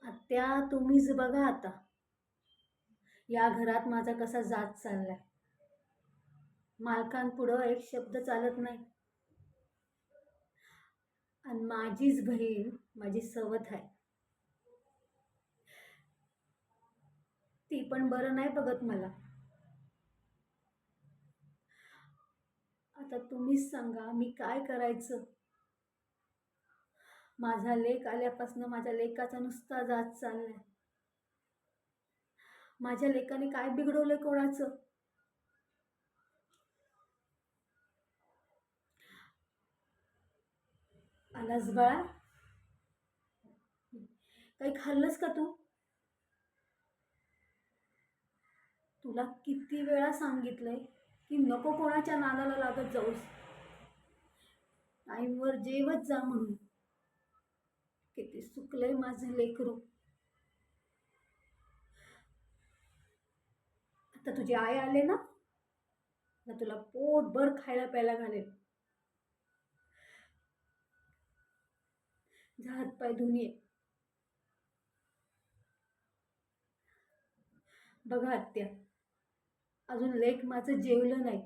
आत्या तुम्हीच बघा आता, या घरात माझा कसा जाच चाललाय. मालकांपुढं एक शब्द चालत नाही. आणि माझीच बहीण माझी सवत आहे, ती पण बरं नाही बघत मला. आता तुम्हीच सांगा मी काय करायचं. माझा लेक आल्यापासून माझ्या लेकाचा नुसता जाच चाललाय. माझ्या लेकाने काय बिघडवलंय कोणाचं. आलास बाळा, काही खाल्लंस का तू? तुला किती वेळा सांगितलंय की नको कोणाच्या नादाला लागत जाऊस, टाईमवर जेवत जा म्हणून. किती सुकलंय माझं लेकरू. आता तुझी आई आले ना, ना तुला पोटभर खायला प्यायला घालेल. जा हातपाय धुवून ये. बघा आत्या, अजून लेक माझं जेवलं नाही.